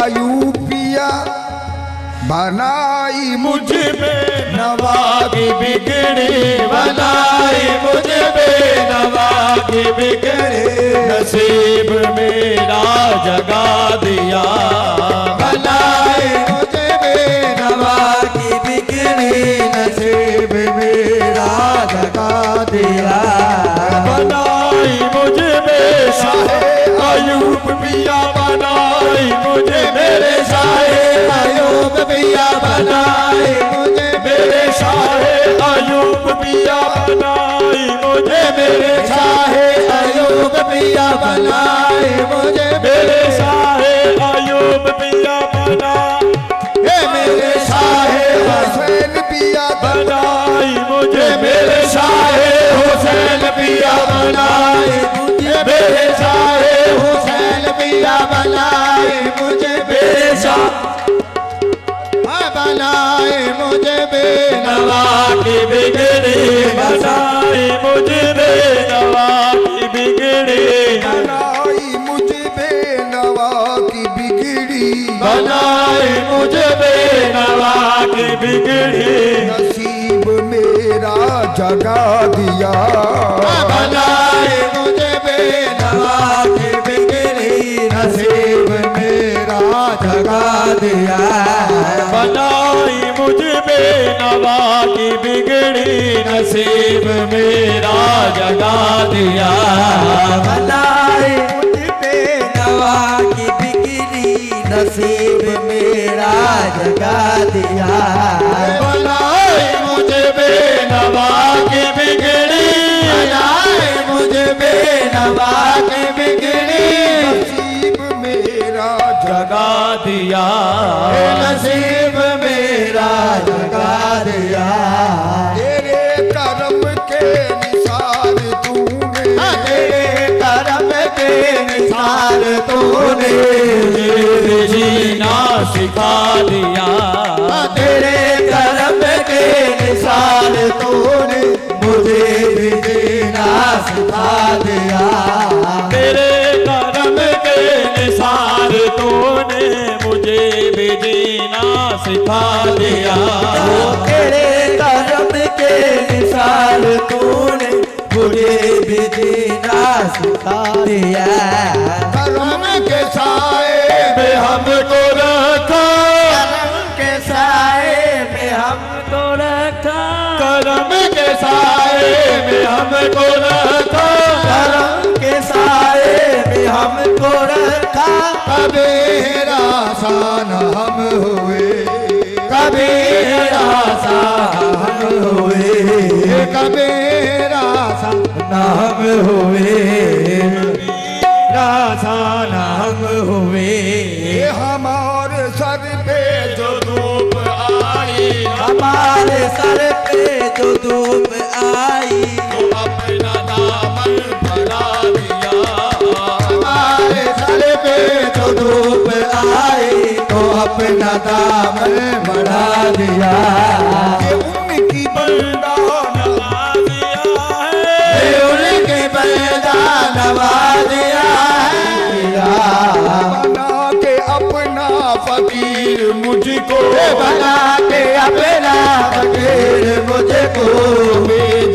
अयूबिया बनाई मुझ में नवागी बिगड़ी बनाई मुझ में नवागी बिगड़ी नसीब मेरा जगा दिया बनाई मुझ में नवागी बिगड़ी नसीब मेरा जगा दिया बनाई मुझ में शाहे अयूब पिया बनाई मुझे मेरे शाहे अयूब पिया बनाई मुझे मेरे शाहे अयूब पिया बनाई मुझे मेरे शाहे अयूब पिया बनाई मुझे मेरे शाहे अयूब पिया बना हे मेरे शाहे हुसैन पिया बनाई मुझे मेरे शाहे हुसैन पिया बनाई मुझे मेरे शाहे हुसैन पिया बनाई मुझे मेरे शाह बनाए मुझे बेनवा की बिगड़ी बनाई मुझे बेनवा की बिगड़ी बनाई मुझे बेनवा की बिगड़ी बनाई मुझे बेनवा की बिगड़ी नसीब मेरा जगा दिया बनाई मुझे बेनवा की बिगड़ी नसीब मेरा जगा दिया बनाई मुझ बेनवा की बिगड़ी नसीब मेरा जगा दिया बनाई मुझ बेनवा की बिगड़ी नसीब मेरा जगा दिया बनाई मुझ बेनवा की बिगड़ी बनाई मुझ बेनवा की बिगड़ी नसीब मेरा जगा दिया नसीब मेरा जगा दिया तेरे करम के निसार तूने तेरे करम के निसार तूने जीना सिखा दिया तेरे करम के निसार तूने मुझे भी जीना सिखा दिया तेरे करम के निसार तूने मुझे भी जीना सिखा दिया तेरे करम के निसार तूने मुझे भी जीना सिखा दिया करम के साए में हमको रखा करम के साए में हमको रखा करम के साए में हमको रखा करम के साए में हमको रखा कभी रासान हम हुए कभी रासा हम हुए कभी रासान हम हुए रासान हम हुए हमारे सर पे जो धूप आई हमारे सर पे जो धूप आई तो अपना दामन बढ़ा दिया हमारे सर पे जो धूप आई तो अपना दामन बढ़ा दिया कि उनकी बलिदान उनके बलिदान नवाजिया बना के अपना फकीर मुझको बना के अपना फकीर मुझको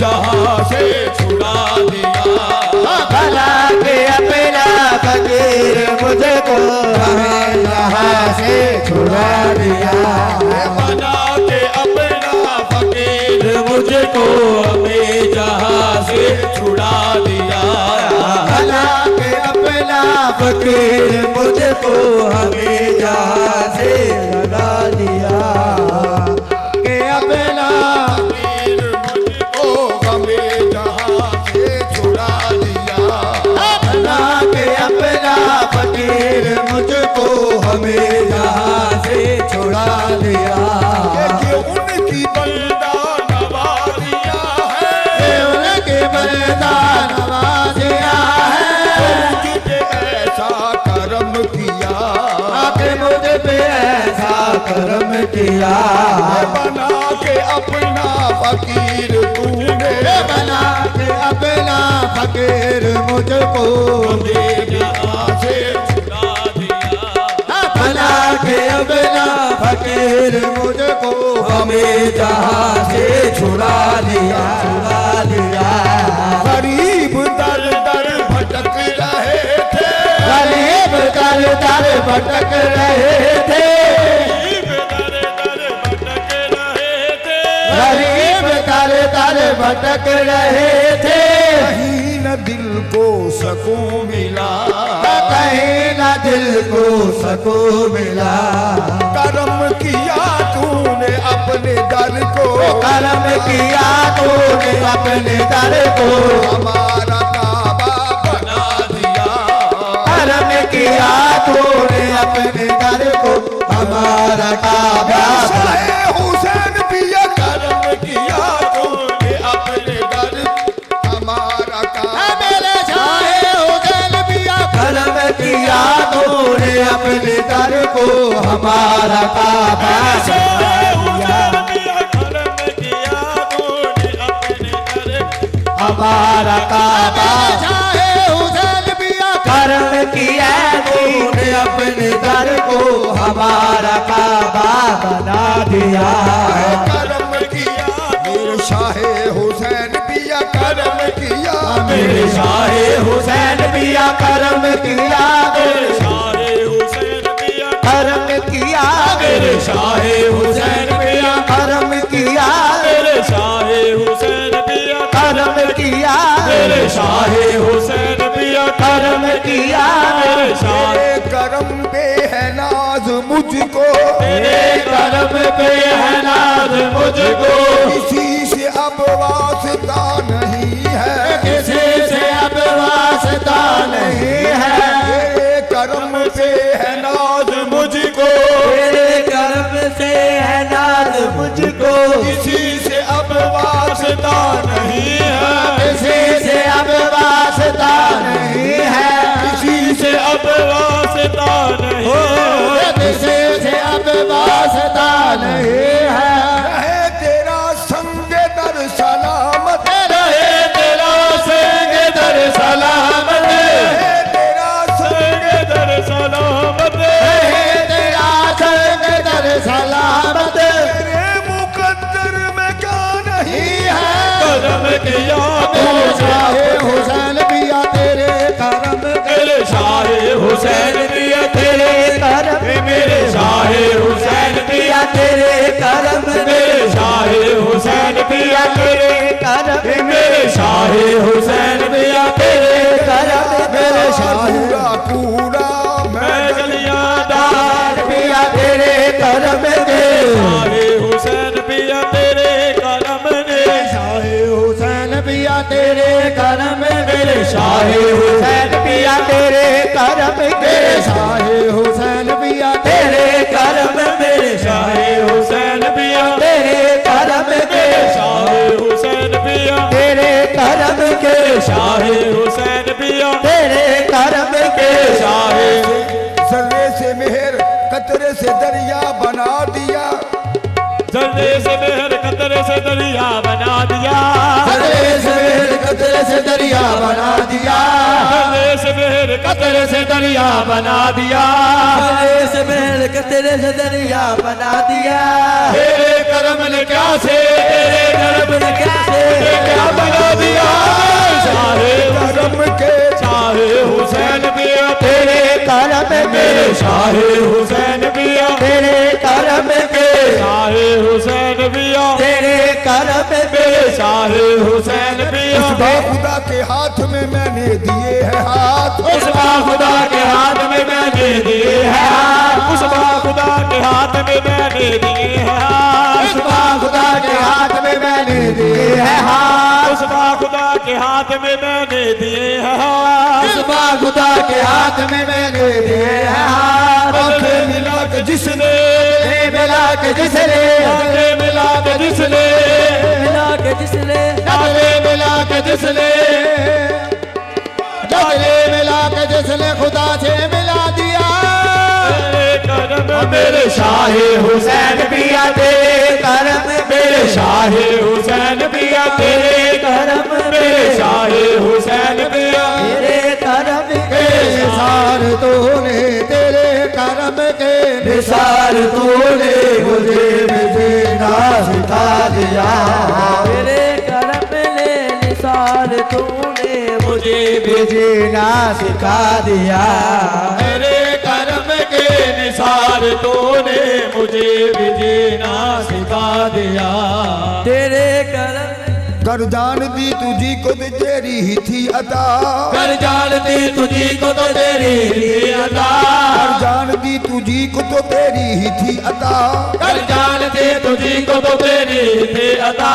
जहाँ से छुड़ा दिया बना के अपना फकीर मुझको यहाँ से छुड़ा दिया बना के अपना फकीर मुझको हमें जहाँ से छुड़ा दिया बना के अपना फकीर मुझको हमें जहाँ से लगा दिया के अपना फकीर मुझको हमें जहाँ से छुड़ा दिया बना के अपना फकीर मुझको हमें जहाँ से छुड़ा दिया कि उनकी बलिदान नवाजिया है उनके बलिदान नवाजिया है तुझे ऐसा करम किया आपने मुझ पे ऐसा करम किया बना के अपना फकीर तूने बना के अपना फकीर मुझको जहाँ से छुड़ा दिया बना अपना फकीर मुझको हमें जहाँ से छुड़ा लिया, छुड़ा लिया। गरीब दर दर भटक रहे थे, गरीब दर दर भटक रहे थे, गरीब दर दर भटक रहे थे। कहीं न दिल को सकून मिला, कहीं न दिल को सकून मिला। करम किया तूने अपने दर को, करम किया तूने अपने दर को, हमारा काबा बना दिया। करम किया तूने अपने दर को, हमारा काबा। शाहे हुसैन पिया करम किया तूने अपने दर, हमारा काबा। मेरे शाहे हुसैन पिया करम किया तूने अपने दर को, हमारा काबा। हमारा काबा हुसैन पिया करम किया तूने अपने दर को, हमारा काबा बना दिया। करम किया मेरे शाहे हुसैन पिया करम किया, मेरे शाहे हुसैन पिया करम किया, करम किया। मेरे शाहे हुसैन पिया करम किया, करम किया। मेरे शाहे हुसैन पिया करम किया, तेरे करम पे है नाज मुझको, तेरे करम पे है नाज मुझको। किसी से अब वास्ता नहीं है, किसी से अब वास्ता नहीं है। तेरे करम पे है नाज मुझको, तेरे करम से है नाज मुझको। किसी से अब वास्ता नहीं है, किसी से अब वास्ता नहीं है, किसी से अब वास्ता नहीं है। किसी से अब वास्ता नहीं है। रहे तेरा संग दर सलामत, रहे तेरा संग दर सलामत, रहे तेरा संग दर सलामत, रहे तेरा संग दर सलामत। तेरे मुकद्दर में क्या नहीं है। करम किया मेरे शाहे हुसैन पिया तेरे करम, मेरे शाहे हुसैन पिया तेरे करम, मेरे शाहे हुसैन पिया तेरे करम, मेरे शाहे हुसैन पिया तेरे करम, मेरे शाहे हुसैन पिया तेरे करम, मेरे शाहे पूरा पूरा मैं गलियां दार पिया तेरे करम के। शाहे हुसैन पिया तेरे करम ने, शाहे हुसैन पिया तेरे करम, मेरे शाहे हुसैन पिया तेरे करम, मेरे शाहे हुसैन पिया तेरे करम, मेरे शाहे हुसैन पिया तेरे करम के। शाहे हुसैन पिया तेरे करम के, शाहे हुसैन पिया तेरे करम के। शाहे जर्रे से मेहर कतरे से दरिया बना दिया, जर्रे से मेहर कतरे से दरिया बना दिया, जर्रे से मेहर कतरे से दरिया बना दिया, जर्रे से मेहर कतरे से दरिया बना दिया, जर्रे से मेहर कतरे से दरिया बना दिया। तेरे करम ने क्या से, तेरे करम ने क्या से क्या बना दिया। शाहे करम के शाहे हुसैन पिया तेरे करम के, शाहे हुसैन पिया तेरे करम के, शाहे हुसैन पिया तेरे करम के, शाहे हुसैन पिया। उस खुदा के हाथ में मैंने दिए हैं हाथ, उस खुदा के हाथ में मैंने दिए हैं हाथ, उस खुदा के हाथ में मैंने दिए हैं हाथ, उस खुदा के हाथ में मैंने दिए हैं हाथ, उस खुदा के हाथ में मैंने दिए हैं हाथ, उस खुदा के हाथ में मैंने दिए हैं हाथ। आंखें मिला के जिसने, मिला के जिसने, मिला के जिसने, मिला के जिसने, मिला के जिसने, गले मिला के जिसने खुदा से मिला दिया। मेरे शाहे हुसैन पिया तेरे करम, मेरे शाहे हुसैन पिया तेरे करम, मेरे शाहे हुसैन पिया तेरे करम के। सार तूने तेरे करम के निसार तूने मुझे भी जीना सिखा दिया। तेरे करम ने निसार तूने मुझे भी जीना सिखा दिया। मेरे कर्म के निसार तूने मुझे भी जीना सिखा दिया। तेरे करम कर जान दी तुझी को तो तेरी ही थी अता। कर जानती तुझी को तो तेरी ही अता। कर जान दी तुझी को तो तेरी ही थी अता। कर जानती तुझी को तो तेरी ही अता।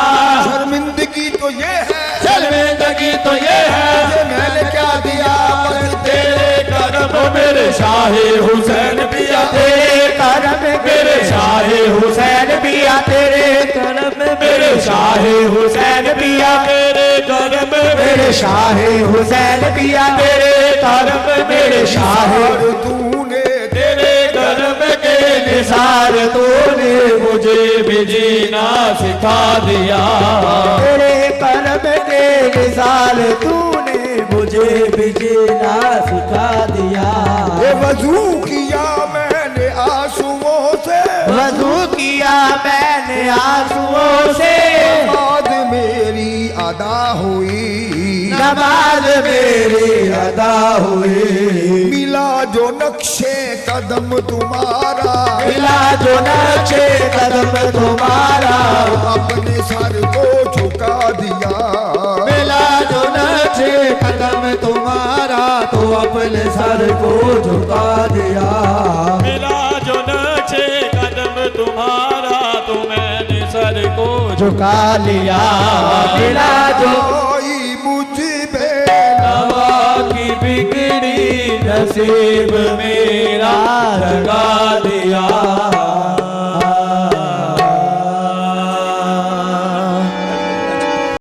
शर्मिंदगी तो ये है, शर्मिंदगी तो ये है, ये मैंने क्या दिया बस तेरे करम मेरे शाहे हुसैन पिया। तेरे करम मेरे शाहे हुसैन पिया। तेरे करम मेरे शाहे हुसैन पिया। मेरे करम मेरे शाहे हुसैन पिया। तेरे करम मेरे शाहे और तूने तेरे कर्म के निसार तूने मुझे भी जीना सिखा दिया। तेरे कर्म के निसार तूने मुझे भी जीना सिखा दिया। ये वजू किया मैंने आंसुओं से, वजू किया मैंने आंसुओं से, नमाज मेरी अदा हुई। नमाज मेरी अदा हुई। मिला जो नक्शे कदम तुम्हारा, मिला जो नक्शे कदम तुम्हारा, अपने सर को झुका दिया। मिला जो नक्शे कदम तुम्हारा, तो अपने सर को झुका दिया। मिला जो नक्शे कदम तुम्हारा, तो मैंने सर को झुका लिया। मिला जो कोई मुझ पे नवा की बिगड़ी नसीब मेरा लगा दिया।